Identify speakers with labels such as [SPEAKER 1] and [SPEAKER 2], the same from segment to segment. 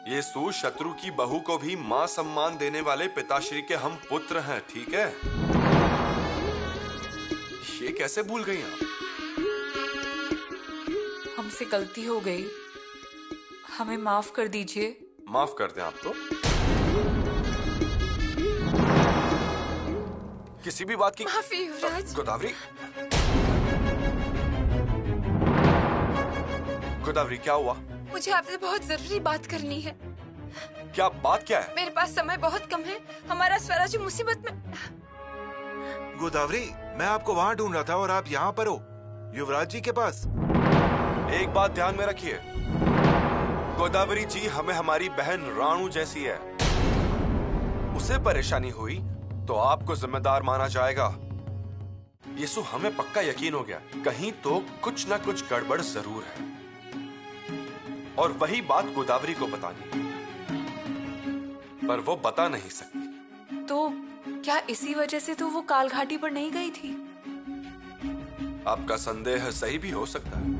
[SPEAKER 1] येसु शत्रु की बहू को भी मां सम्मान देने वाले पिताश्री के हम पुत्र हैं, ठीक है? ये कैसे भूल गई आप?
[SPEAKER 2] हमसे गलती हो गई, हमें माफ कर दीजिए।
[SPEAKER 1] माफ कर दें आप तो? किसी भी बात की
[SPEAKER 2] माफी युवराज।
[SPEAKER 1] गोदावरी, गोदावरी क्या हुआ?
[SPEAKER 2] मुझे आपसे बहुत जरूरी बात करनी है।
[SPEAKER 1] क्या बात क्या है?
[SPEAKER 2] मेरे पास समय बहुत कम है, हमारा स्वराज्य मुसीबत में।
[SPEAKER 3] गोदावरी, मैं आपको वहाँ ढूंढ रहा था और आप यहाँ पर हो, युवराज जी के पास।
[SPEAKER 1] एक बात ध्यान में रखिए, गोदावरी जी हमें हमारी बहन राणू जैसी है। उसे परेशानी हुई तो आपको जिम्मेदार माना जाएगा। येसु, हमें पक्का यकीन हो गया कहीं तो कुछ न कुछ गड़बड़ जरूर है, और वही बात गोदावरी को बतानी, पर वो बता नहीं सकती।
[SPEAKER 2] तो क्या इसी वजह से तो वो कालघाटी पर नहीं गई थी?
[SPEAKER 1] आपका संदेह सही भी हो सकता है।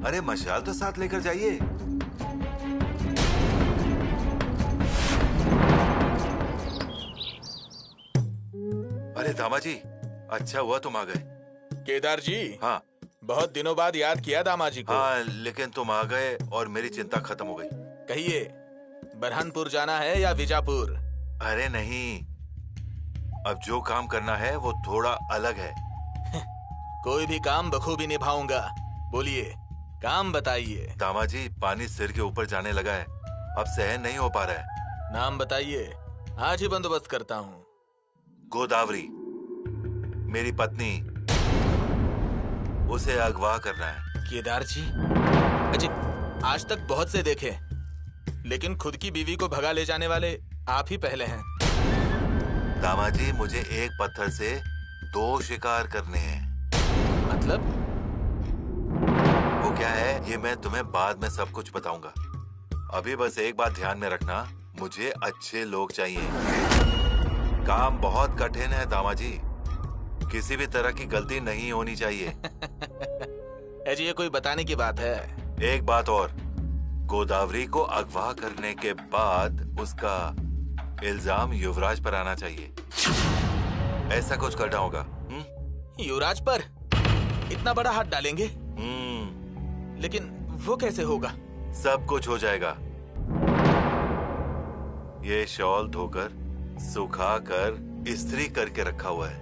[SPEAKER 3] अरे मशाल तो साथ लेकर जाइए। अरे दामाजी, अच्छा हुआ तुम आ गए।
[SPEAKER 4] केदार जी।
[SPEAKER 3] हाँ,
[SPEAKER 4] बहुत दिनों बाद याद किया दामाजी को।
[SPEAKER 3] हाँ, लेकिन तुम आ गए और मेरी चिंता खत्म हो गई।
[SPEAKER 4] कहिए, बरहानपुर जाना है या विजापुर?
[SPEAKER 3] अरे नहीं, अब जो काम करना है वो थोड़ा अलग है।
[SPEAKER 4] कोई भी काम बखूबी निभाऊंगा। बोलिए, काम बताइए।
[SPEAKER 3] दामाजी, पानी सिर के ऊपर जाने लगा है, अब सहन नहीं हो पा रहा है।
[SPEAKER 4] नाम बताइए, आज ही बंदोबस्त करता हूँ।
[SPEAKER 3] गोदावरी, मेरी पत्नी, उसे अगवा करना है।
[SPEAKER 4] केदार जी, अजी, आज तक बहुत से देखे, लेकिन खुद की बीवी को भगा ले जाने वाले आप ही पहले हैं।
[SPEAKER 3] दामाजी, मुझे एक पत्थर से 2 शिकार करने हैं।
[SPEAKER 4] मतलब?
[SPEAKER 3] वो क्या है ये मैं तुम्हें बाद में सब कुछ बताऊंगा। अभी बस एक बात ध्यान में रखना, मुझे अच्छे लोग चाहिए। काम बहुत कठिन है दामाजी, किसी भी तरह की गलती नहीं होनी चाहिए।
[SPEAKER 4] अजी, ये कोई बताने की बात है?
[SPEAKER 3] एक बात और, गोदावरी को अगवा करने के बाद उसका इल्जाम युवराज पर आना चाहिए। ऐसा कुछ करना होगा।
[SPEAKER 4] युवराज पर इतना बड़ा हाथ डालेंगे? लेकिन वो कैसे होगा?
[SPEAKER 3] सब कुछ हो जाएगा। ये शॉल धोकर सुखा कर इस्त्री करके रखा हुआ है।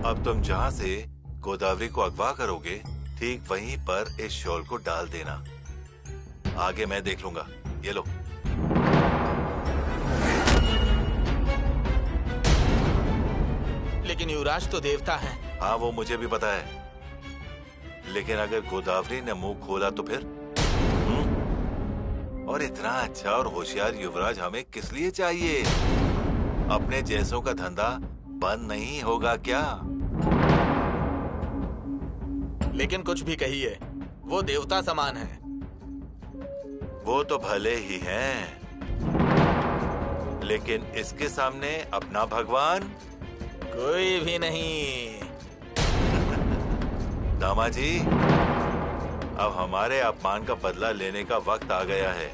[SPEAKER 3] अब तुम जहाँ से गोदावरी को अगवा करोगे, ठीक वहीं पर इस शॉल को डाल देना। आगे मैं देख लूंगा। ये लो।
[SPEAKER 4] लेकिन युवराज तो देवता है।
[SPEAKER 3] हाँ, वो मुझे भी पता है, लेकिन अगर गोदावरी ने मुंह खोला तो फिर? और इतना अच्छा और होशियार युवराज हमें किस लिए चाहिए? अपने जैसों का धंधा बंद नहीं होगा क्या?
[SPEAKER 4] लेकिन कुछ भी कहिए, वो देवता समान है।
[SPEAKER 3] वो तो भले ही हैं, लेकिन इसके सामने अपना भगवान
[SPEAKER 4] कोई भी नहीं।
[SPEAKER 3] दामाजी, अब हमारे अपमान का बदला लेने का वक्त आ गया है।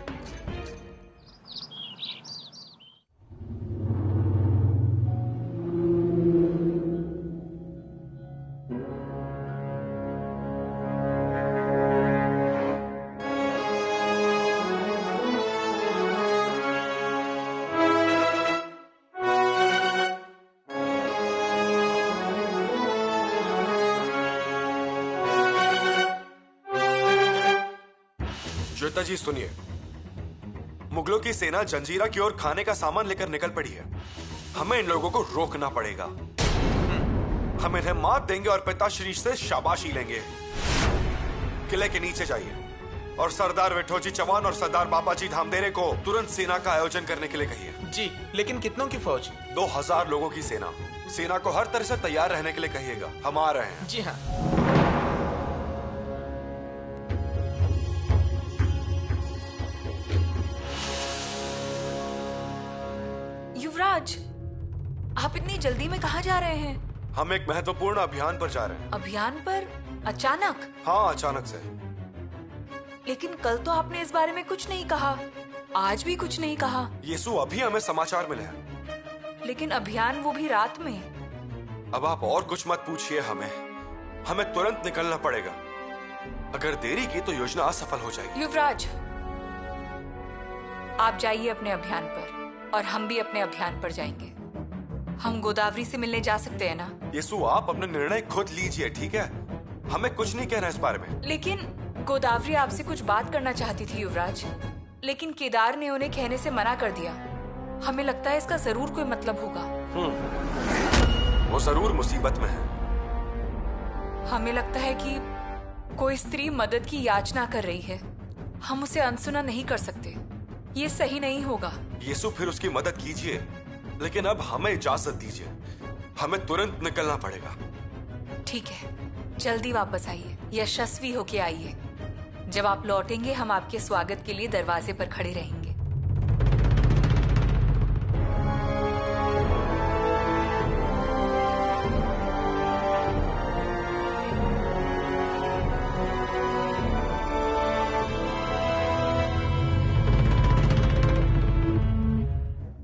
[SPEAKER 1] श्वेता जी सुनिए, मुगलों की सेना जंजीरा की ओर खाने का सामान लेकर निकल पड़ी है। हमें इन लोगों को रोकना पड़ेगा। हम इन्हें मात देंगे और पिताश्री से शाबाशी लेंगे। किले के नीचे जाइए और सरदार विठोजी चौहान और सरदार बाबाजी धामदेरे को तुरंत सेना का आयोजन करने के लिए कहिए।
[SPEAKER 4] जी, लेकिन कितनों की फौज?
[SPEAKER 1] 2000 लोगों की सेना। सेना को हर तरह से तैयार रहने के लिए कहिएगा। हम आ रहे हैं।
[SPEAKER 4] जी हाँ।
[SPEAKER 2] युवराज, आप इतनी जल्दी में कहाँ जा रहे हैं?
[SPEAKER 1] हम एक महत्वपूर्ण अभियान पर जा रहे हैं।
[SPEAKER 2] अभियान पर? अचानक?
[SPEAKER 1] हाँ, अचानक से।
[SPEAKER 2] लेकिन कल तो आपने इस बारे में कुछ नहीं कहा, आज भी कुछ नहीं कहा।
[SPEAKER 1] यीशु, अभी हमें समाचार मिले हैं।
[SPEAKER 2] लेकिन अभियान वो भी रात में।
[SPEAKER 1] अब आप और कुछ मत पूछिए हमें तुरंत निकलना पड़ेगा। अगर देरी की तो योजना असफल हो जाएगी।
[SPEAKER 2] युवराज, आप जाइए अपने अभियान पर और हम भी अपने अभियान पर जाएंगे। हम गोदावरी से मिलने जा सकते हैं ना?
[SPEAKER 1] यीशु, आप अपना निर्णय खुद लीजिए, ठीक है? हमें कुछ नहीं कहना इस बारे में।
[SPEAKER 2] लेकिन गोदावरी आपसे कुछ बात करना चाहती थी युवराज, लेकिन केदार ने उन्हें कहने से मना कर दिया। हमें लगता है इसका जरूर कोई मतलब होगा।
[SPEAKER 1] वो जरूर मुसीबत में है।
[SPEAKER 2] हमें लगता है कि कोई स्त्री मदद की याचना कर रही है। हम उसे अनसुना नहीं कर सकते, ये सही नहीं होगा।
[SPEAKER 1] यीशु, फिर उसकी मदद कीजिए, लेकिन अब हमें इजाजत दीजिए। हमें तुरंत निकलना पड़ेगा।
[SPEAKER 2] ठीक है, जल्दी वापस आइए, यशस्वी होके आइए। जब आप लौटेंगे हम आपके स्वागत के लिए दरवाजे पर खड़े रहेंगे।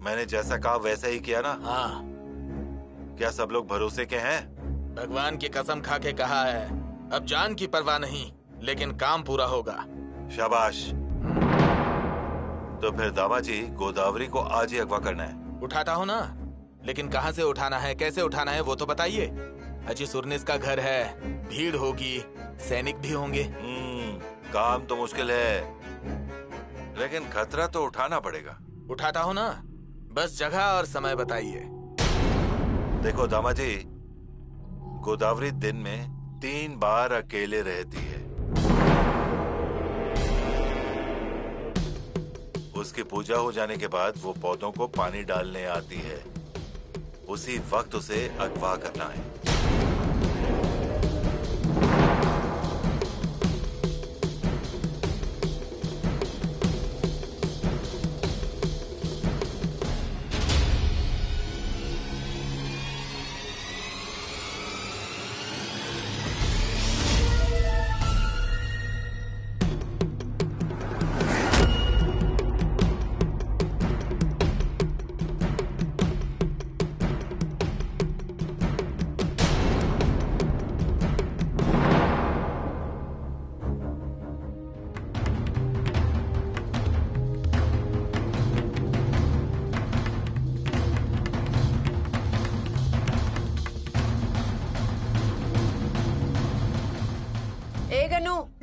[SPEAKER 3] मैंने जैसा कहा वैसा ही किया ना?
[SPEAKER 4] हाँ,
[SPEAKER 3] क्या सब लोग भरोसे के हैं?
[SPEAKER 4] भगवान की कसम खा के कहा है। अब जान की परवाह नहीं, लेकिन काम पूरा होगा।
[SPEAKER 3] शाबाश। तो फिर दामाजी, गोदावरी को आज ही अगवा करना है।
[SPEAKER 4] उठाता हूँ ना, लेकिन कहाँ से उठाना है, कैसे उठाना है, वो तो बताइए। अजी सुरनिस का घर है, भीड़ होगी, सैनिक भी होंगे।
[SPEAKER 3] काम तो मुश्किल है, लेकिन खतरा तो उठाना पड़ेगा।
[SPEAKER 4] उठाता हूँ ना, बस जगह और समय बताइए।
[SPEAKER 3] देखो दामाजी, गोदावरी दिन में 3 बार अकेले रहती है। उसकी पूजा हो जाने के बाद वो पौधों को पानी डालने आती है। उसी वक्त उसे अगवा करना है।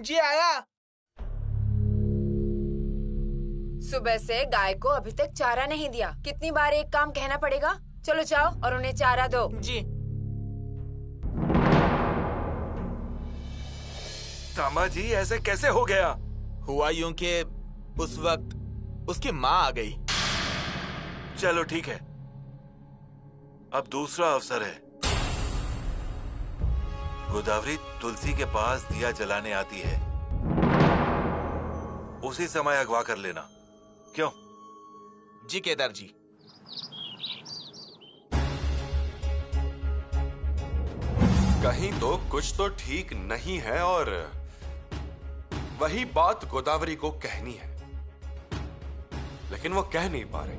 [SPEAKER 4] जी आया।
[SPEAKER 5] सुबह से गाय को अभी तक चारा नहीं दिया। कितनी बार एक काम कहना पड़ेगा? चलो जाओ और उन्हें चारा दो।
[SPEAKER 4] जी।
[SPEAKER 3] दामाजी, ऐसे कैसे हो गया?
[SPEAKER 4] हुआ यूं कि उस वक्त उसकी माँ आ गई।
[SPEAKER 3] चलो ठीक है, अब दूसरा अवसर है। गोदावरी तुलसी के पास दिया जलाने आती है, उसी समय अगवा कर लेना। क्यों?
[SPEAKER 4] जी केदार जी।
[SPEAKER 1] कहीं तो कुछ तो ठीक नहीं है, और वही बात गोदावरी को कहनी है, लेकिन वो कह नहीं पा रही।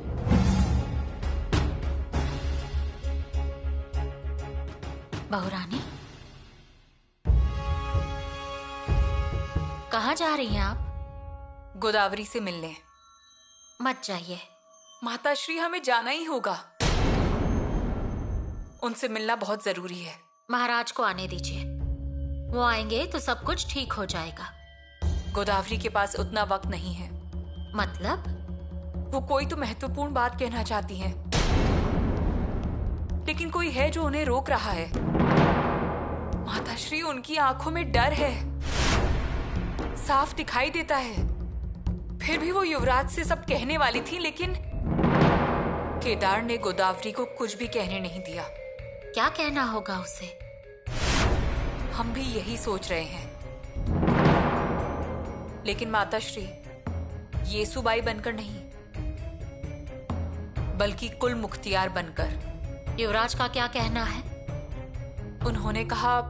[SPEAKER 6] बहुरानी, कहाँ जा रही हैं आप?
[SPEAKER 2] गोदावरी से मिलने।
[SPEAKER 6] मत जाइए।
[SPEAKER 2] माताश्री, हमें जाना ही होगा। उनसे मिलना बहुत जरूरी है।
[SPEAKER 6] महाराज को आने दीजिए, वो आएंगे तो सब कुछ ठीक हो जाएगा।
[SPEAKER 2] गोदावरी के पास उतना वक्त नहीं है।
[SPEAKER 6] मतलब?
[SPEAKER 2] वो कोई तो महत्वपूर्ण बात कहना चाहती हैं, लेकिन कोई है जो उन्हें रोक रहा है। माताश्री, उनकी आंखों में डर है, साफ दिखाई देता है। फिर भी वो युवराज से सब कहने वाली थी, लेकिन केदार ने गोदावरी को कुछ भी कहने नहीं दिया।
[SPEAKER 6] क्या कहना होगा उसे?
[SPEAKER 2] हम भी यही सोच रहे हैं, लेकिन माताश्री, येसुबाई बनकर नहीं, बल्कि कुल मुख्तियार बनकर।
[SPEAKER 6] युवराज का क्या कहना है?
[SPEAKER 2] उन्होंने कहा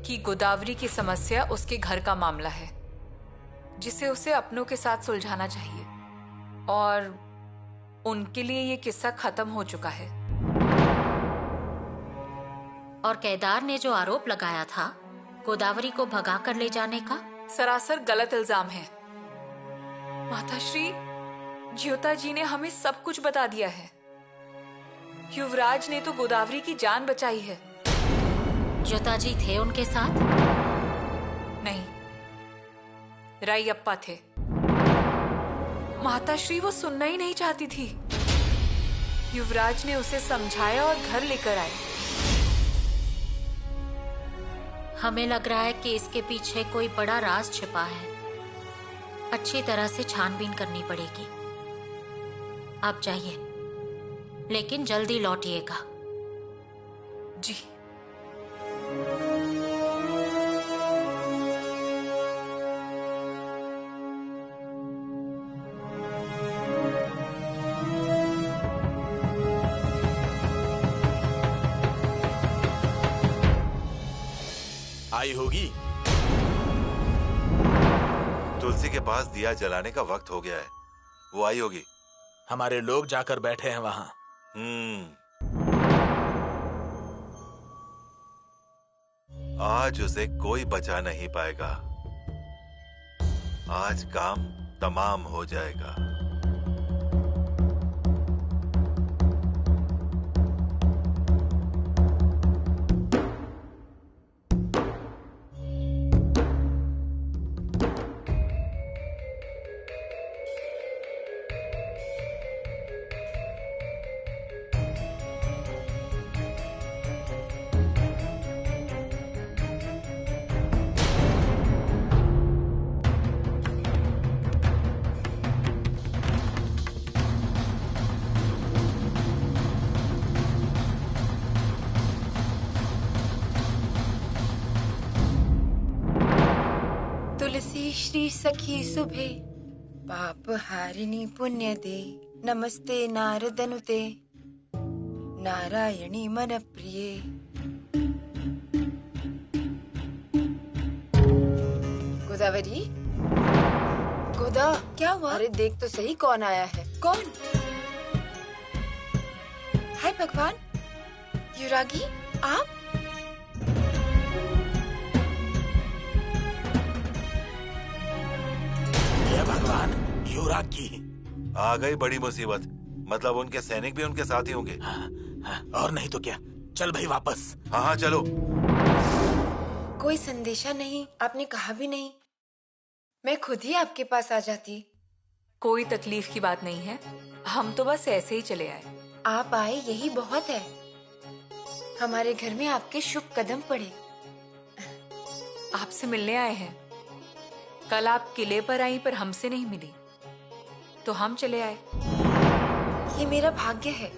[SPEAKER 2] कि गोदावरी की समस्या उसके घर का मामला है, जिसे उसे अपनों के साथ सुलझाना चाहिए, और उनके लिए ये किस्सा खत्म हो चुका है।
[SPEAKER 6] और केदार ने जो आरोप लगाया था गोदावरी को भगा कर ले जाने का,
[SPEAKER 2] सरासर गलत इल्जाम है। माताश्री, ज्योता जी ने हमें सब कुछ बता दिया है। युवराज ने तो गोदावरी की जान बचाई है।
[SPEAKER 6] ज्योता जी थे उनके साथ?
[SPEAKER 2] नहीं, रायप्पा थे। माताश्री, वो सुनना ही नहीं चाहती थी। युवराज ने उसे समझाया और घर लेकर आए।
[SPEAKER 6] हमें लग रहा है कि इसके पीछे कोई बड़ा राज छिपा है। अच्छी तरह से छानबीन करनी पड़ेगी। आप जाइए, लेकिन जल्दी लौटिएगा।
[SPEAKER 2] जी।
[SPEAKER 4] आई होगी।
[SPEAKER 3] तुलसी के पास दिया जलाने का वक्त हो गया है, वो आई होगी।
[SPEAKER 4] हमारे लोग जाकर बैठे हैं वहां।
[SPEAKER 3] आज उसे कोई बचा नहीं पाएगा। आज काम तमाम हो जाएगा।
[SPEAKER 5] तुलसी श्री सखी सुभे, पाप हारिणी पुण्य दे, नमस्ते नारदनुते, नारायणी मन प्रिये। गोदावरी, गोदा, क्या हुआ? अरे देख तो सही कौन आया है। कौन? हाय भगवान, युवरागी आप?
[SPEAKER 4] भगवान, युवरागी।
[SPEAKER 3] आ गई बड़ी मुसीबत। मतलब उनके सैनिक भी उनके साथ ही होंगे।
[SPEAKER 4] और नहीं तो क्या। चल भाई वापस।
[SPEAKER 3] हाँ हाँ चलो।
[SPEAKER 5] कोई संदेशा नहीं, आपने कहा भी नहीं। मैं खुद ही आपके पास आ जाती।
[SPEAKER 2] कोई तकलीफ की बात नहीं है, हम तो बस ऐसे ही चले आए।
[SPEAKER 5] आप आए यही बहुत है। हमारे घर में आपके शुभ कदम पड़े।
[SPEAKER 2] आपसे मिलने आए हैं। कल आप किले पर आई पर हमसे नहीं मिली, तो हम चले आए।
[SPEAKER 5] ये मेरा भाग्य है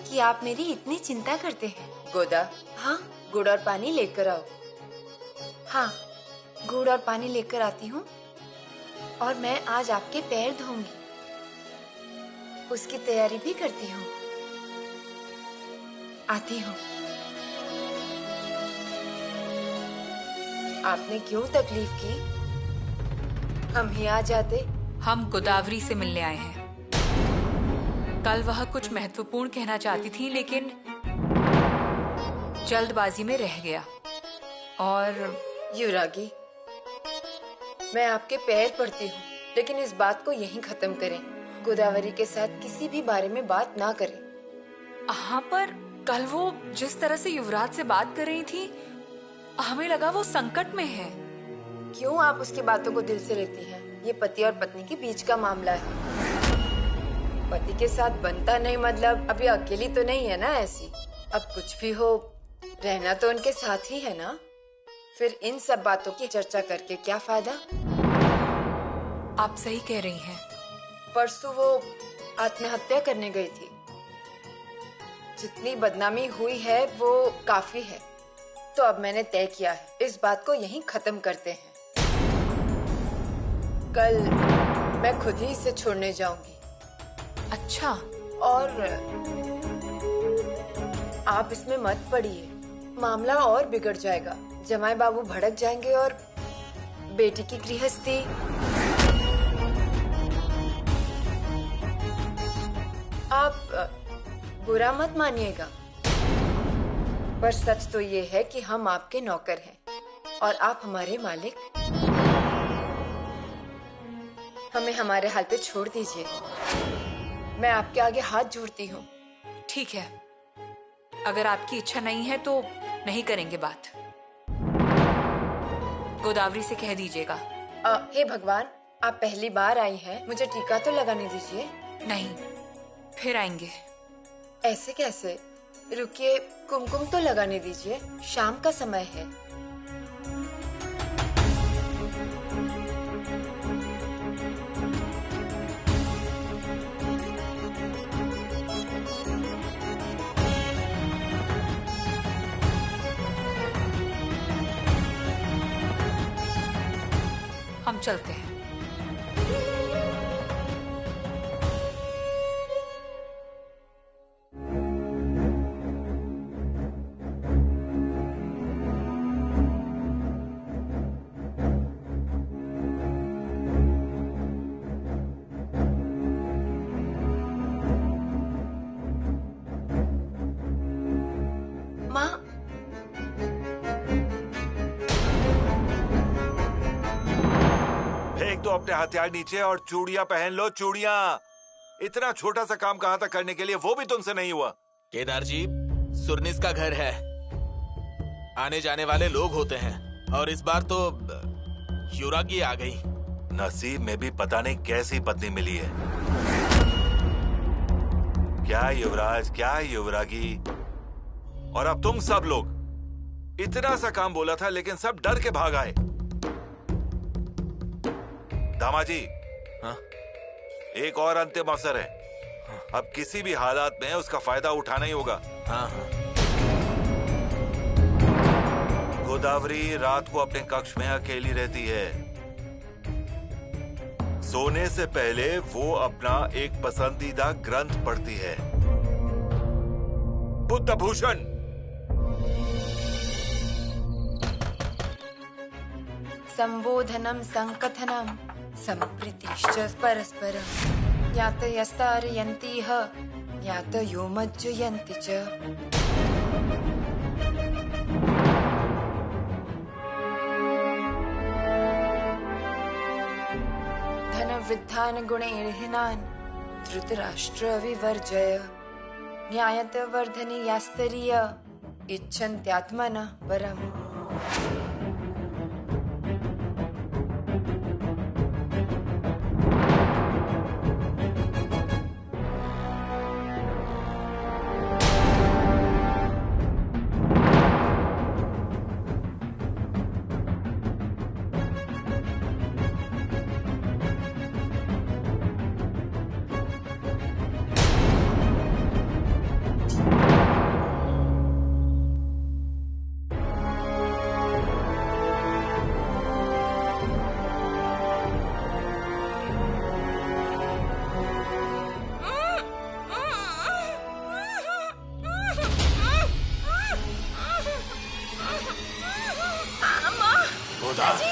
[SPEAKER 5] कि आप मेरी इतनी चिंता करते हैं। गोदा, हाँ, गुड़ और पानी लेकर आओ। हाँ, गुड़ और पानी लेकर आती हूँ, और मैं आज आपके पैर धोऊंगी। उसकी तैयारी भी करती हूँ। आती हूँ। आपने क्यों तकलीफ की? हम ही आ जाते।
[SPEAKER 2] हम गोदावरी से मिलने आए हैं। कल वह कुछ महत्वपूर्ण कहना चाहती थी, लेकिन जल्दबाजी में रह गया। और
[SPEAKER 5] युवरागी, मैं आपके पैर पड़ती हूँ, लेकिन इस बात को यहीं खत्म करें। गोदावरी के साथ किसी भी बारे में बात ना करें।
[SPEAKER 2] हाँ, पर कल वो जिस तरह से युवराज से बात कर रही थी, हमें लगा वो संकट में है।
[SPEAKER 5] क्यों आप उसकी बातों को दिल से लेती हैं? ये पति और पत्नी के बीच का मामला है। पति के साथ बनता नहीं मतलब अभी अकेली तो नहीं है ना ऐसी। अब कुछ भी हो, रहना तो उनके साथ ही है ना। फिर इन सब बातों की चर्चा करके क्या फायदा?
[SPEAKER 2] आप सही कह रही हैं।
[SPEAKER 5] परसों वो आत्महत्या करने गई थी। जितनी बदनामी हुई है वो काफी है। तो अब मैंने तय किया है, इस बात को यहीं खत्म करते हैं। कल मैं खुद ही इसे छोड़ने जाऊंगी।
[SPEAKER 2] अच्छा।
[SPEAKER 5] और आप इसमें मत पड़िए, मामला और बिगड़ जाएगा। जमाई बाबू भड़क जाएंगे और बेटी की गृहस्थी। आप बुरा मत मानिएगा, पर सच तो ये है कि हम आपके नौकर हैं और आप हमारे मालिक। हमें हमारे हाल पे छोड़ दीजिए। मैं आपके आगे हाथ जोड़ती हूँ।
[SPEAKER 2] ठीक है, अगर आपकी इच्छा नहीं है तो नहीं करेंगे बात। गोदावरी से कह दीजिएगा।
[SPEAKER 5] हे भगवान, आप पहली बार आई हैं, मुझे टीका तो लगाने दीजिए।
[SPEAKER 2] नहीं, फिर आएंगे।
[SPEAKER 5] ऐसे कैसे? रुकिए, कुमकुम तो लगाने दीजिए, शाम का समय है।
[SPEAKER 2] हम चलते हैं।
[SPEAKER 5] माँ,
[SPEAKER 3] फेंक दो अपने हथियार नीचे और चूड़ियां पहन लो, चूड़ियां। इतना छोटा सा काम कहाँ तक करने के लिए, वो भी तुमसे नहीं हुआ।
[SPEAKER 4] केदार जी, सुरनिस का घर है, आने जाने वाले लोग होते हैं, और इस बार तो युवरागी आ गई।
[SPEAKER 3] नसीब में भी पता नहीं कैसी पत्नी मिली है। क्या युवराज, क्या युवरागी, और अब तुम सब लोग। इतना सा काम बोला था लेकिन सब डर के भाग आए। दामाजी,
[SPEAKER 4] हाँ?
[SPEAKER 3] एक और अंतिम अवसर है। अब किसी भी हालात में उसका फायदा उठाना ही होगा।
[SPEAKER 4] हाँ हाँ।
[SPEAKER 3] गोदावरी रात को अपने कक्ष में अकेली रहती है। सोने से पहले वो अपना एक पसंदीदा ग्रंथ पढ़ती है, बुद्ध भूषण।
[SPEAKER 5] संबोधनम संकथनम संप्रीतिश्च परस्परम यात यस्तारयन्ति ह यात योमज्जयन्ति च। धनवृद्धान् गुणैर्हीनान् धृतराष्ट्र विवर्जय न्यायत वर्धनीयास्तरीय इच्छन्त्यात्मनः परम्।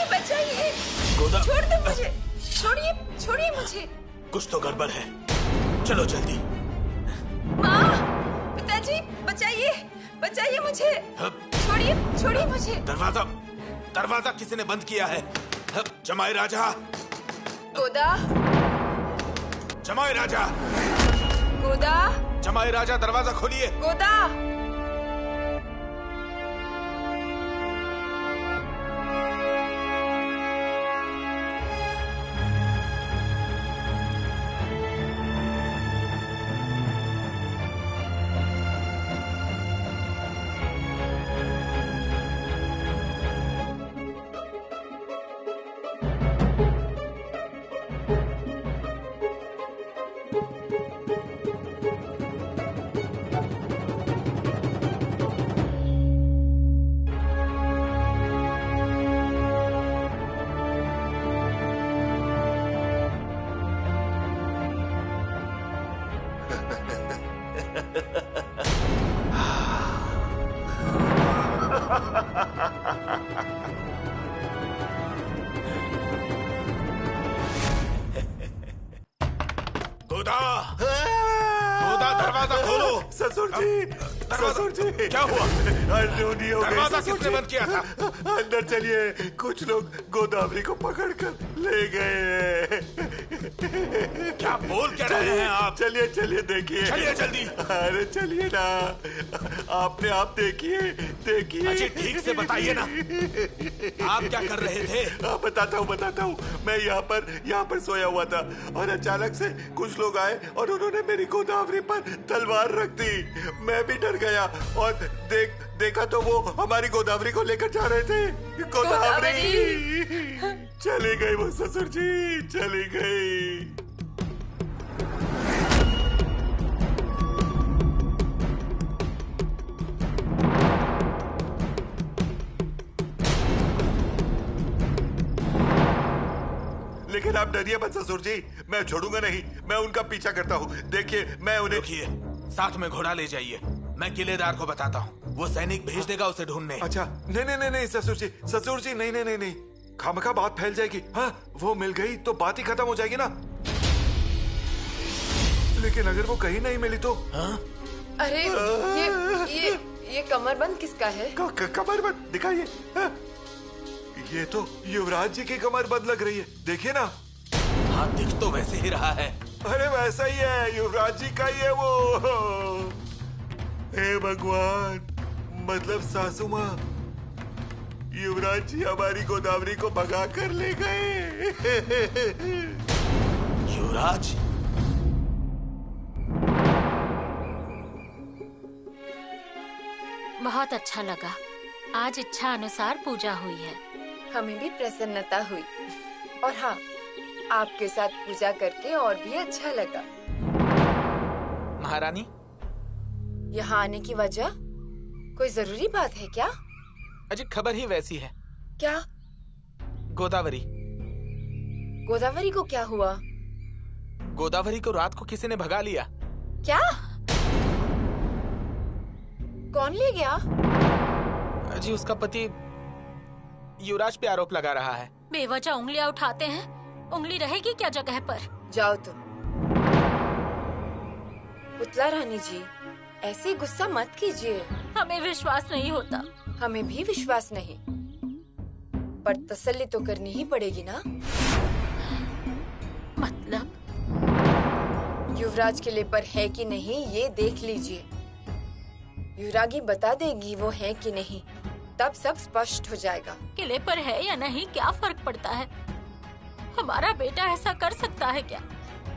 [SPEAKER 5] बचाइए, छोड़ दो मुझे, छोड़िए, छोड़िए मुझे।
[SPEAKER 4] कुछ तो गड़बड़ है, चलो जल्दी।
[SPEAKER 5] माँ, पिताजी, बचाइए, बचाइए मुझे, छोड़िए, छोड़िए मुझे।
[SPEAKER 4] दरवाजा, दरवाजा किसी ने बंद किया है। जमाई राजा,
[SPEAKER 5] गोदा,
[SPEAKER 4] जमाई राजा,
[SPEAKER 5] गोदा,
[SPEAKER 4] जमाई राजा, दरवाजा खोलिए।
[SPEAKER 5] गोदा।
[SPEAKER 4] गोदा, गोदा दरवाजा खोलो।
[SPEAKER 3] ससुर जी, ससुर जी,
[SPEAKER 4] क्या हुआ?
[SPEAKER 3] अनहोनी हो गई।
[SPEAKER 4] दरवाजा
[SPEAKER 3] ससुर
[SPEAKER 4] किसने
[SPEAKER 3] जी।
[SPEAKER 4] बंद किया था?
[SPEAKER 3] अंदर चलिए, कुछ लोग गोदावरी को पकड़ कर ले गए।
[SPEAKER 4] क्या बोल क्या रहे हैं आप?
[SPEAKER 3] चलिए चलिए देखिए।
[SPEAKER 4] चलिए जल्दी।
[SPEAKER 3] अरे चलिए ना, आपने आप देखिए देखिए।
[SPEAKER 4] अजी ठीक से बताइए ना, आप क्या कर रहे थे?
[SPEAKER 3] बताता हूँ। मैं यहाँ पर सोया हुआ था और अचानक से कुछ लोग आए और उन्होंने मेरी गोदावरी पर तलवार रख दी। मैं भी डर गया और देखा तो वो हमारी गोदावरी को लेकर जा रहे थे। गोदावरी चली गई वो ससुर जी, चली गई। लेकिन आप डरिए मत ससुर जी, मैं छोड़ूंगा नहीं। मैं उनका पीछा करता हूँ। देखिए मैं उन्हें।
[SPEAKER 4] देखिए, साथ में घोड़ा ले जाइए। मैं किलेदार को बताता हूँ, वो सैनिक भेज देगा उसे ढूंढने।
[SPEAKER 3] अच्छा नहीं ससुर जी नहीं, खामखा बात फैल जाएगी। हाँ, वो मिल गई तो बात ही खत्म हो जाएगी ना। लेकिन अगर वो कहीं नहीं मिली तो?
[SPEAKER 4] हाँ?
[SPEAKER 5] अरे ये कमरबंद किसका है?
[SPEAKER 3] कमरबंद दिखाइए। हाँ? ये तो युवराज जी की कमरबंद लग रही है, देखिए ना।
[SPEAKER 4] हाँ, दिख तो वैसे ही रहा है।
[SPEAKER 3] अरे वैसा ही है, युवराज जी का ही है वो। हे भगवान, मतलब सासू माँ, युवराज जी हमारी गोदावरी को भगा कर ले गए।
[SPEAKER 4] युवराज?
[SPEAKER 6] बहुत अच्छा लगा। आज इच्छा अनुसार पूजा हुई है।
[SPEAKER 5] हमें भी प्रसन्नता हुई और हाँ, आपके साथ पूजा करके और भी अच्छा लगा।
[SPEAKER 4] महारानी,
[SPEAKER 5] यहाँ आने की वजह कोई जरूरी बात है क्या?
[SPEAKER 4] अजी खबर ही वैसी है।
[SPEAKER 5] क्या?
[SPEAKER 4] गोदावरी।
[SPEAKER 5] गोदावरी को क्या हुआ?
[SPEAKER 4] गोदावरी को रात को किसी ने भगा लिया।
[SPEAKER 5] क्या? कौन ले गया?
[SPEAKER 4] अजी उसका पति युवराज पे आरोप लगा रहा है।
[SPEAKER 6] बेवजह उंगलियां उठाते हैं, उंगली रहेगी क्या जगह पर?
[SPEAKER 5] जाओ तुम। पुतला रानी जी, ऐसे गुस्सा मत कीजिए।
[SPEAKER 6] हमें विश्वास नहीं होता।
[SPEAKER 5] हमें भी विश्वास नहीं, पर तसल्ली तो करनी ही पड़ेगी ना।
[SPEAKER 6] मतलब?
[SPEAKER 5] युवराज किले पर है कि नहीं ये देख लीजिए। युवरागी बता देगी वो है कि नहीं, तब सब स्पष्ट हो जाएगा।
[SPEAKER 6] किले पर है या नहीं क्या फर्क पड़ता है? हमारा बेटा ऐसा कर सकता है क्या?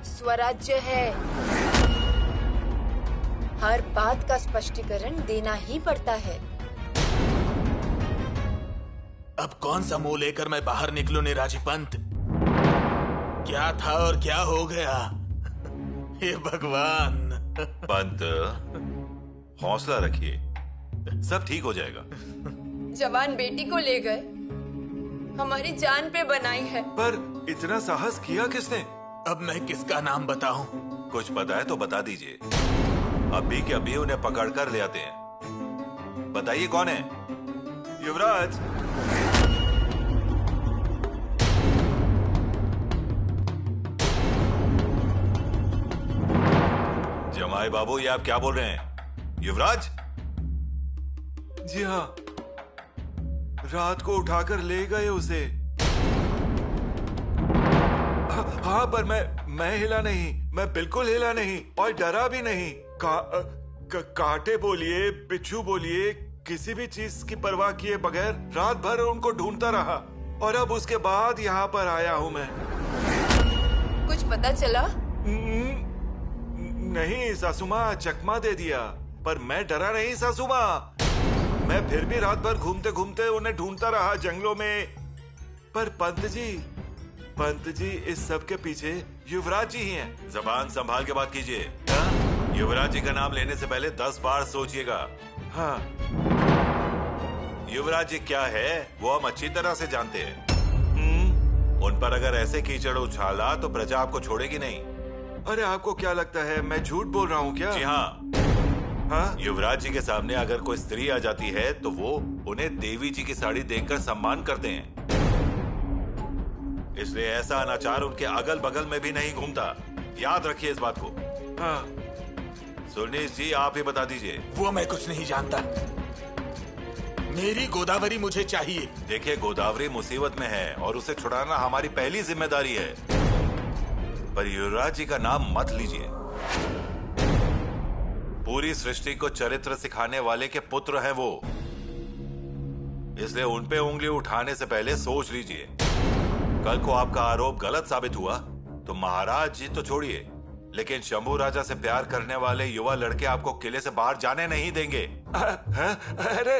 [SPEAKER 5] स्वराज्य है, हर बात का स्पष्टीकरण देना ही पड़ता है।
[SPEAKER 4] अब कौन सा मुंह लेकर मैं बाहर निकलूं निराजी पंत? क्या था और क्या हो गया? हे भगवान।
[SPEAKER 3] पंत, हौसला रखिए, सब ठीक हो जाएगा।
[SPEAKER 5] जवान बेटी को ले गए, हमारी जान पे बनाई है।
[SPEAKER 3] पर इतना साहस किया किसने?
[SPEAKER 4] अब मैं किसका नाम बताऊं?
[SPEAKER 3] कुछ पता है तो बता दीजिए। अभी के अभी उन्हें पकड़ कर ले आते हैं। बताइए कौन है? युवराज। जमाई बाबू, ये आप क्या बोल रहे हैं? युवराज? जी हाँ, रात को उठाकर ले गए उसे। हाँ, पर मैं हिला नहीं, मैं बिल्कुल हिला नहीं और डरा भी नहीं। कांटे बोलिए, बिच्छू बोलिए, किसी भी चीज की परवाह किए बगैर रात भर उनको ढूंढता रहा और अब उसके बाद यहाँ पर आया हूँ मैं।
[SPEAKER 5] कुछ पता चला?
[SPEAKER 3] नहीं सासू माँ, चकमा दे दिया, पर मैं डरा नहीं सासू माँ। मैं फिर भी रात भर घूमते घूमते उन्हें ढूंढता रहा जंगलों में। पर पंत जी इस सब के पीछे युवराज जी ही हैं। जबान संभाल के बात कीजिए। हाँ? युवराज जी का नाम लेने से पहले 10 बार सोचिएगा। हाँ, युवराज जी क्या है वो हम अच्छी तरह से जानते हैं। उन पर अगर ऐसे कीचड़ उछाला तो प्रजा आपको छोड़ेगी नहीं। अरे आपको क्या लगता है मैं झूठ बोल रहा हूँ क्या? जी हाँ। हाँ? युवराज जी के सामने अगर कोई स्त्री आ जाती है तो वो उन्हें देवी जी की साड़ी देखकर सम्मान करते हैं। इसलिए ऐसा अनाचार उनके अगल बगल में भी नहीं घूमता। याद रखिए इस बात को। हाँ। सुनीश जी, आप ही बता दीजिए।
[SPEAKER 4] वो मैं कुछ नहीं जानता। मेरी गोदावरी मुझे चाहिए।
[SPEAKER 3] देखिए, गोदावरी मुसीबत में है और उसे छुड़ाना हमारी पहली जिम्मेदारी है, पर युवराज जी का नाम मत लीजिए। पूरी सृष्टि को चरित्र सिखाने वाले के पुत्र हैं वो, इसलिए उन पे उंगली उठाने से पहले सोच लीजिए। कल को आपका आरोप गलत साबित हुआ तो महाराज जी तो छोड़िए, लेकिन शंभू राजा से प्यार करने वाले युवा लड़के आपको किले से बाहर जाने नहीं देंगे। अरे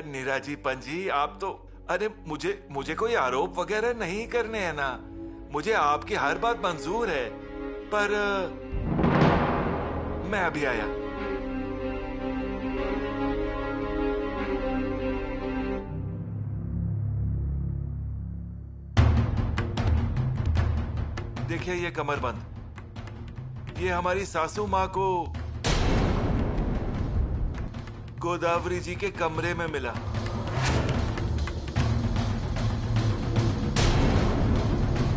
[SPEAKER 3] नीराजी पंजी, आप तो, अरे मुझे कोई आरोप वगैरह नहीं करने हैं ना। मुझे आपकी हर बात मंजूर है, पर मैं अभी आया। देखिए ये कमरबंद, ये हमारी सासू माँ को गोदावरी जी के कमरे में मिला।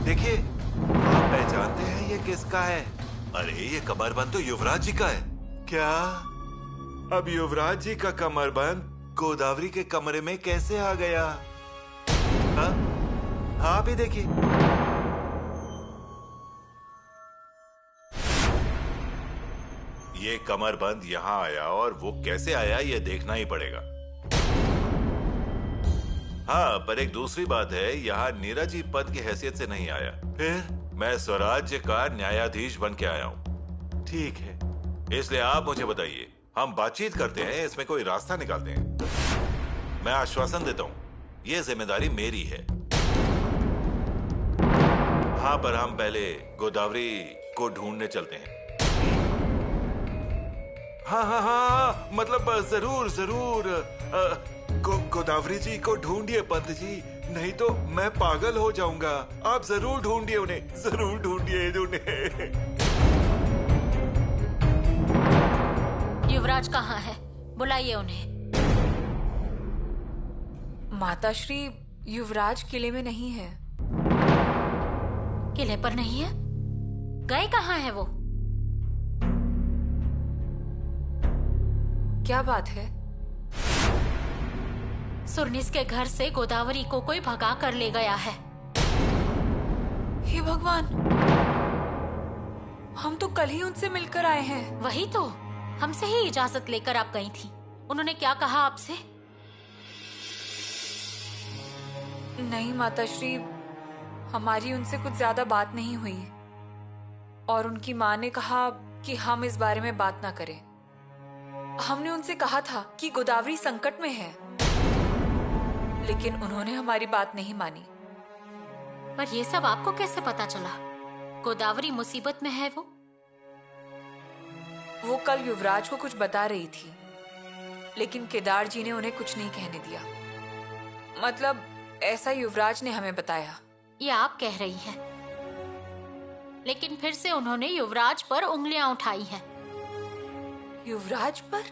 [SPEAKER 3] देखिए, आप पहचानते हैं ये किसका है? अरे ये कमरबंद तो युवराज जी का है। क्या अब युवराज जी का कमरबंद गोदावरी के कमरे में कैसे आ गया? हाँ, आप ही देखिए। ये कमरबंद यहाँ आया और वो कैसे आया ये देखना ही पड़ेगा। हाँ, पर एक दूसरी बात है, यहाँ नीरज पद की हैसियत से नहीं आया, फिर मैं स्वराज्य का न्यायाधीश बन के आया हूँ। ठीक है, इसलिए आप मुझे बताइए, हम बातचीत करते हैं, इसमें कोई रास्ता निकालते हैं। मैं आश्वासन देता हूँ, ये जिम्मेदारी मेरी है। हाँ, पर हम पहले गोदावरी को ढूंढने चलते हैं। हाँ हाँ हाँ, मतलब जरूर जरूर। गोदावरी जी को ढूंढिए पंत जी, नहीं तो मैं पागल हो जाऊंगा। आप जरूर ढूंढिए उन्हें, जरूर ढूंढिए उन्हें।
[SPEAKER 6] युवराज कहाँ है? बुलाइए उन्हें।
[SPEAKER 2] माताश्री, युवराज किले में नहीं है।
[SPEAKER 6] किले पर नहीं है? गए कहाँ है वो?
[SPEAKER 2] क्या बात है?
[SPEAKER 6] सुरनिस के घर से गोदावरी को कोई भगा कर ले गया है।
[SPEAKER 2] हे भगवान, हम तो कल ही उनसे मिलकर आए हैं।
[SPEAKER 6] वही तो, हमसे ही इजाजत लेकर आप गई थी। उन्होंने क्या कहा आपसे?
[SPEAKER 2] नहीं माताश्री, हमारी उनसे कुछ ज्यादा बात नहीं हुई और उनकी माँ ने कहा कि हम इस बारे में बात ना करें। हमने उनसे कहा था कि गोदावरी संकट में है, लेकिन उन्होंने हमारी बात नहीं मानी।
[SPEAKER 6] पर ये सब आपको कैसे पता चला? गोदावरी मुसीबत में है वो
[SPEAKER 2] कल युवराज को कुछ बता रही थी, लेकिन केदार जी ने उन्हें कुछ नहीं कहने दिया। मतलब ऐसा युवराज ने हमें बताया।
[SPEAKER 6] ये आप कह रही हैं, लेकिन फिर से उन्होंने युवराज पर उंगलियां उठाई हैं।
[SPEAKER 2] युवराज पर?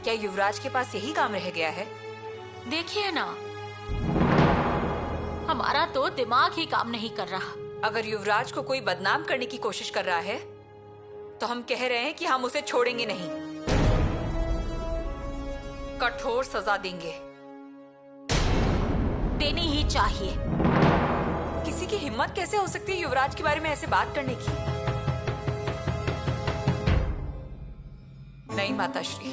[SPEAKER 2] क्या युवराज के पास यही काम रह गया है?
[SPEAKER 6] देखिए ना, हमारा तो दिमाग ही काम नहीं कर रहा।
[SPEAKER 2] अगर युवराज को कोई बदनाम करने की कोशिश कर रहा है, तो हम कह रहे हैं कि हम उसे छोड़ेंगे नहीं, कठोर सजा देंगे।
[SPEAKER 6] देनी ही चाहिए।
[SPEAKER 2] किसी की हिम्मत कैसे हो सकती है युवराज के बारे में ऐसे बात करने की? नहीं माताश्री,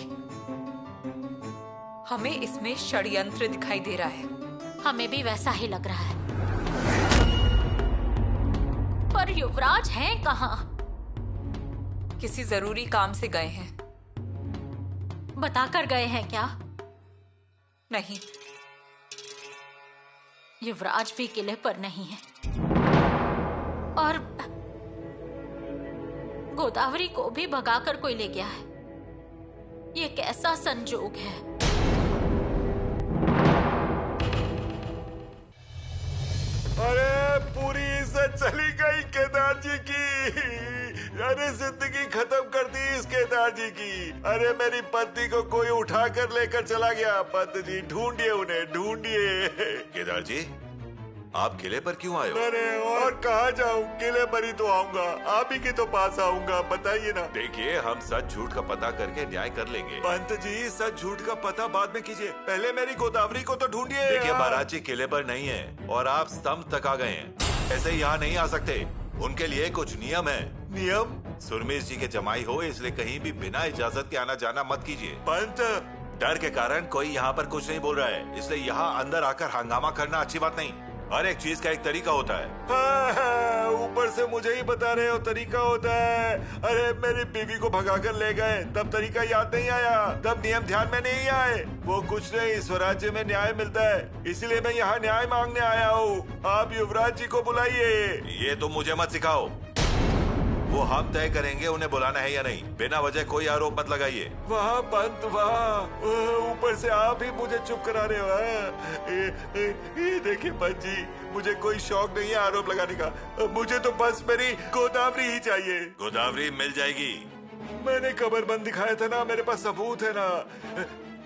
[SPEAKER 2] हमें इसमें षड्यंत्र दिखाई दे रहा है।
[SPEAKER 6] हमें भी वैसा ही लग रहा है। पर युवराज हैं कहाँ?
[SPEAKER 2] किसी जरूरी काम से गए हैं।
[SPEAKER 6] बताकर गए हैं क्या?
[SPEAKER 2] नहीं।
[SPEAKER 6] युवराज भी किले पर नहीं है और गोदावरी को भी भगाकर कोई ले गया है। ये कैसा संजोग है?
[SPEAKER 3] अरे पूरी इज्जत चली गई केदार जी की। अरे जिंदगी खत्म कर दी इस केदार जी की। अरे मेरी पत्नी को कोई उठा कर लेकर चला गया। पंत जी ढूंढिए उन्हें, ढूंढिए। केदार जी, आप किले पर क्यों आए हो?
[SPEAKER 7] अरे और कहाँ जाऊँ, किले पर ही तो आऊंगा, आप ही के तो पास आऊंगा, बताइए ना।
[SPEAKER 3] देखिए, हम सच झूठ का पता करके न्याय कर लेंगे।
[SPEAKER 7] पंत जी, सच झूठ का पता बाद में कीजिए, पहले मेरी गोदावरी को तो ढूंढिए।
[SPEAKER 3] देखिए, महाराज जी किले पर नहीं है और आप स्तंभ तक आ गए हैं। ऐसे यहाँ नहीं आ सकते, उनके लिए कुछ नियम है।
[SPEAKER 7] नियम?
[SPEAKER 3] सुरमेश जी के जमाई हो, इसलिए कहीं भी बिना इजाजत के आना जाना मत कीजिए।
[SPEAKER 7] पंत,
[SPEAKER 3] डर के कारण कोई यहाँ पर कुछ नहीं बोल रहा है, इसलिए यहाँ अंदर आकर हंगामा करना अच्छी बात नहीं। हर एक चीज का एक तरीका होता है।
[SPEAKER 7] हाँ, ऊपर से मुझे ही बता रहे हो तरीका होता है। अरे मेरी बीवी को भगा कर ले गए, तब तरीका याद नहीं आया, तब नियम ध्यान में नहीं आए। वो कुछ नहीं, स्वराज्य में न्याय मिलता है, इसलिए मैं यहाँ न्याय मांगने आया हूँ। आप युवराज जी को बुलाइए।
[SPEAKER 3] ये तुम मुझे मत सिखाओ, वो हम तय करेंगे उन्हें बुलाना है या नहीं। बिना वजह कोई आरोप मत लगाइए।
[SPEAKER 7] वाह पंत वाह, ऊपर से आप ही मुझे चुप करा रहे हो। ये देखिए पंत जी, मुझे कोई शौक नहीं है आरोप लगाने का, मुझे तो बस मेरी गोदावरी ही चाहिए।
[SPEAKER 3] गोदावरी मिल जाएगी।
[SPEAKER 7] मैंने कमरबंद दिखाया था ना, मेरे पास सबूत है ना।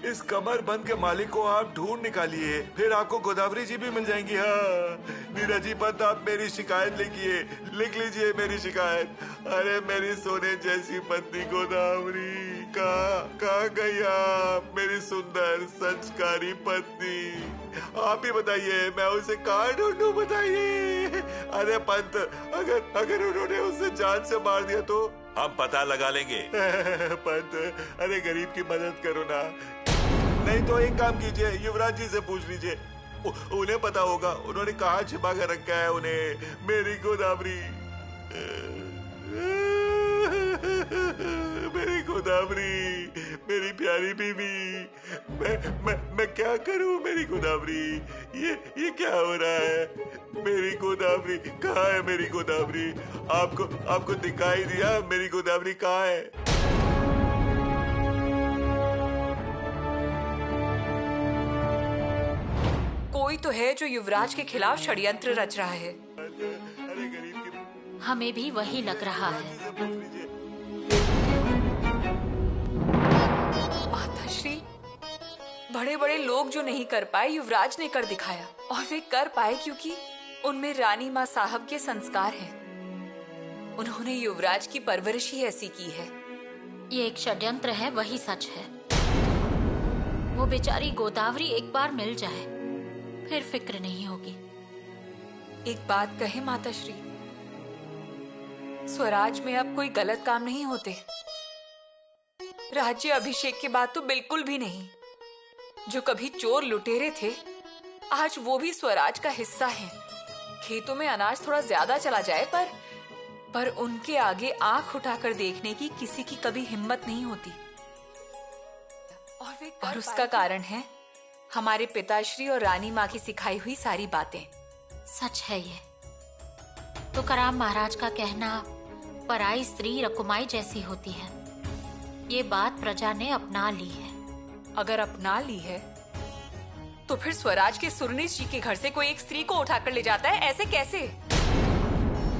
[SPEAKER 7] इस कमरबंद के मालिक को आप ढूंढ निकालिए, फिर आपको गोदावरी जी भी मिल जाएंगी। हाँ नीरज जी पंत, आप मेरी शिकायत लिख लीजिए मेरी शिकायत। अरे मेरी सोने जैसी पत्नी गोदावरी कहाँ गई आप, मेरी सुंदर संस्कारी पत्नी। आप ही बताइए, मैं उसे कहाँ ढूंढूं, बताइए। अरे पंत, अगर उन्होंने उसे जान से मार दिया तो?
[SPEAKER 3] हम पता लगा लेंगे।
[SPEAKER 7] पंत, अरे गरीब की मदद करो ना। नहीं तो एक काम कीजिए, युवराज जी से पूछ लीजिए, उन्हें पता होगा, उन्होंने कहाँ छिपा कर रखा है उन्हें मेरी गोदावरी। मेरी गोदावरी, मेरी प्यारी बीवी, मैं क्या करूं मेरी गोदावरी? ये क्या हो रहा है? मेरी गोदावरी कहाँ है? मेरी गोदावरी आपको दिखाई दिया? मेरी गोदावरी कहाँ है?
[SPEAKER 2] कोई तो है जो युवराज के खिलाफ षड्यंत्र रच रहा है।
[SPEAKER 7] अरे गरीब की,
[SPEAKER 6] हमें भी वही लग रहा है।
[SPEAKER 2] माताश्री, बड़े बड़े लोग जो नहीं कर पाए, युवराज ने कर दिखाया, और वे कर पाए क्योंकि उनमें रानी माँ साहब के संस्कार हैं। उन्होंने युवराज की परवरिश ही ऐसी की है।
[SPEAKER 6] ये एक षड्यंत्र है, वही सच है। वो बेचारी गोदावरी एक बार मिल जाए, फिर फिक्र नहीं होगी।
[SPEAKER 2] एक बात कहे माताश्री, स्वराज में अब कोई गलत काम नहीं होते। राज्य अभिषेक के बाद तो बिल्कुल भी नहीं। जो कभी चोर लुटेरे थे, आज वो भी स्वराज का हिस्सा हैं। खेतों में अनाज थोड़ा ज्यादा चला जाए, पर उनके आगे आंख उठाकर देखने की किसी की कभी हिम्मत नहीं होती। और उसका कारण है हमारे पिताश्री और रानी माँ की सिखाई हुई सारी बातें।
[SPEAKER 6] सच है ये। तुकाराम महाराज का कहना, पराई स्त्री रकुमाई जैसी होती है। ये बात प्रजा ने अपना ली है।
[SPEAKER 2] अगर अपना ली है तो फिर स्वराज के सुरनीश जी के घर से कोई एक स्त्री को उठाकर ले जाता है, ऐसे कैसे?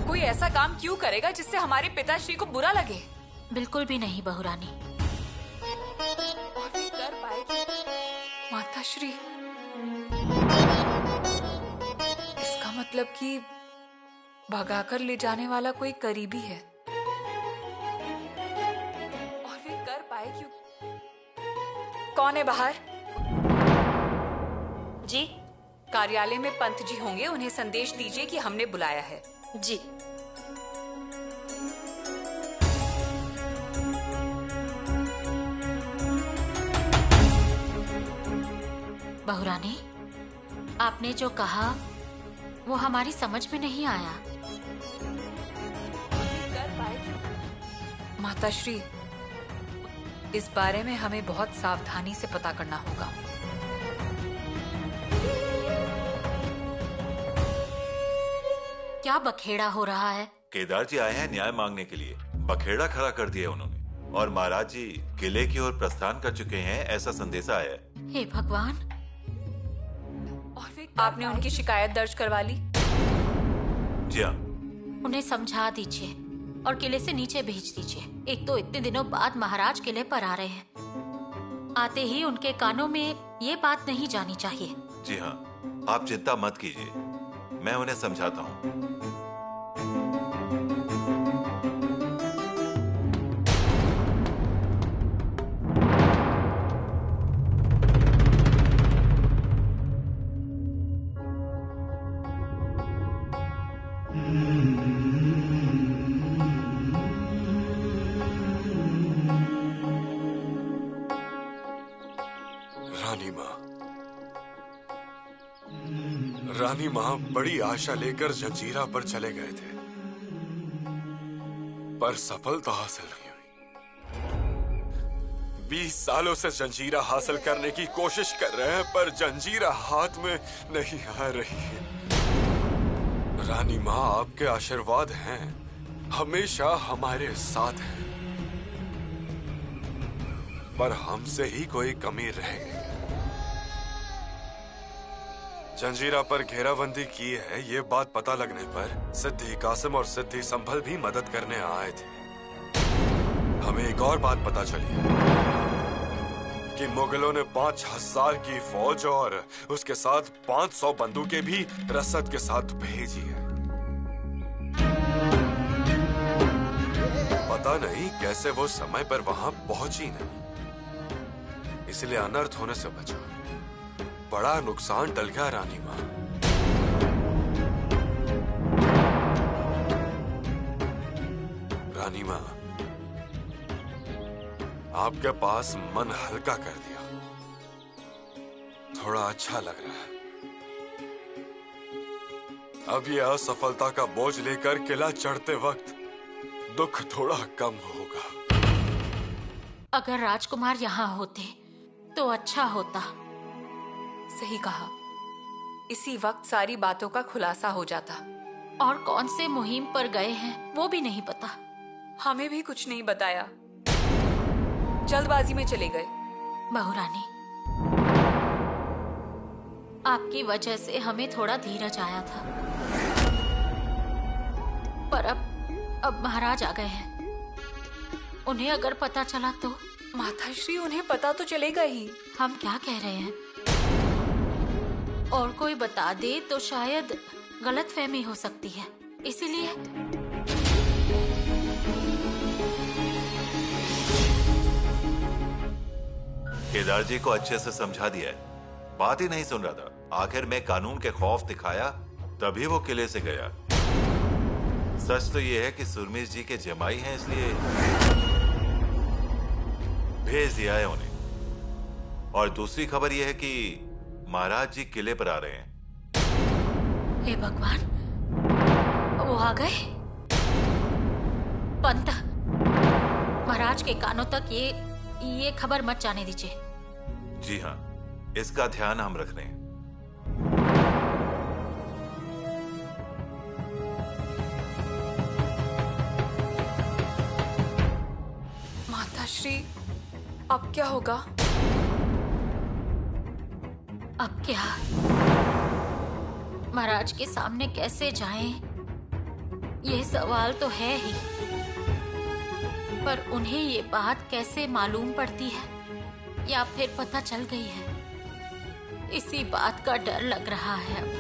[SPEAKER 2] कोई ऐसा काम क्यों करेगा जिससे हमारे पिताश्री को बुरा लगे?
[SPEAKER 6] बिल्कुल भी नहीं बहुरानी।
[SPEAKER 2] और वे कर पाएगी माताश्री। इसका मतलब कि भगाकर ले जाने वाला कोई करीबी है, और वे कर पाए क्यों? कौन है बाहर?
[SPEAKER 5] जी
[SPEAKER 2] कार्यालय में पंत जी होंगे, उन्हें संदेश दीजिए कि हमने बुलाया है।
[SPEAKER 5] जी।
[SPEAKER 6] बहुरानी, आपने जो कहा वो हमारी समझ में नहीं आया।
[SPEAKER 2] कर पाए क्यों? माताश्री, इस बारे में हमें बहुत सावधानी से पता करना होगा।
[SPEAKER 6] क्या बखेड़ा हो रहा है?
[SPEAKER 3] केदार जी आए हैं न्याय मांगने के लिए। बखेड़ा खड़ा कर दिया उन्होंने, और महाराज जी किले की ओर प्रस्थान कर चुके हैं, ऐसा संदेशा आया है।
[SPEAKER 6] हे भगवान!
[SPEAKER 2] आपने उनकी शिकायत दर्ज करवा ली?
[SPEAKER 3] जी हाँ।
[SPEAKER 6] उन्हें समझा दीजिए और किले से नीचे भेज दीजिए। एक तो इतने दिनों बाद महाराज किले पर आ रहे हैं, आते ही उनके कानों में ये बात नहीं जानी चाहिए।
[SPEAKER 3] जी हाँ, आप चिंता मत कीजिए, मैं उन्हें समझाता हूँ।
[SPEAKER 1] रानी माँ बड़ी आशा लेकर जंजीरा पर चले गए थे, पर सफलता हासिल नहीं हुई। 20 सालों से जंजीरा हासिल करने की कोशिश कर रहे हैं, पर जंजीरा हाथ में नहीं आ रही है। रानी माँ, आपके आशीर्वाद हैं, हमेशा हमारे साथ हैं, पर हमसे ही कोई कमी रह गई। जंजीरा पर घेराबंदी की है, ये बात पता लगने पर सिद्धि कासिम और सिद्धि संभल भी मदद करने आए थे। हमें एक और बात पता चली है कि मुगलों ने 5000 की फौज और उसके साथ 500 बंदूकें भी रसद के साथ भेजी है। पता नहीं कैसे वो समय पर वहां पहुंची नहीं, इसलिए अनर्थ होने से बचा। बड़ा नुकसान टल गया रानी माँ। रानी माँ, आपके पास मन हल्का कर दिया, थोड़ा अच्छा लग रहा है। अब यह असफलता का बोझ लेकर किला चढ़ते वक्त दुख थोड़ा कम होगा।
[SPEAKER 6] अगर राजकुमार यहाँ होते तो अच्छा होता।
[SPEAKER 2] सही कहा, इसी वक्त सारी बातों का खुलासा हो जाता।
[SPEAKER 6] और कौन से मुहिम पर गए हैं वो भी नहीं पता।
[SPEAKER 2] हमें भी कुछ नहीं बताया, जल्दबाजी में चले गए।
[SPEAKER 6] बहुरानी, आपकी वजह से हमें थोड़ा धीरज आया था, पर अब महाराज आ गए हैं। उन्हें अगर पता चला तो?
[SPEAKER 2] माताश्री, उन्हें पता तो चलेगा ही।
[SPEAKER 6] हम क्या कह रहे हैं? और कोई बता दे तो शायद गलतफहमी हो सकती है, इसीलिए।
[SPEAKER 3] केदार जी को अच्छे से समझा दिया है, बात ही नहीं सुन रहा था। आखिर में कानून के खौफ दिखाया, तभी वो किले से गया। सच तो ये है कि सुरमीर जी के जमाई हैं, इसलिए भेज दिया है उन्हें। और दूसरी खबर यह है कि महाराज जी किले पर आ रहे हैं।
[SPEAKER 6] हे भगवान, वो आ गए। पंत, महाराज के कानों तक ये खबर मत जाने दीजिए।
[SPEAKER 3] जी हाँ, इसका ध्यान हम रख रहे हैं।
[SPEAKER 2] माताश्री, अब क्या होगा?
[SPEAKER 6] अब क्या? महाराज के सामने कैसे जाएं? ये सवाल तो है ही, पर उन्हें ये बात कैसे मालूम पड़ती है या फिर पता चल गई है, इसी बात का डर लग रहा है अब।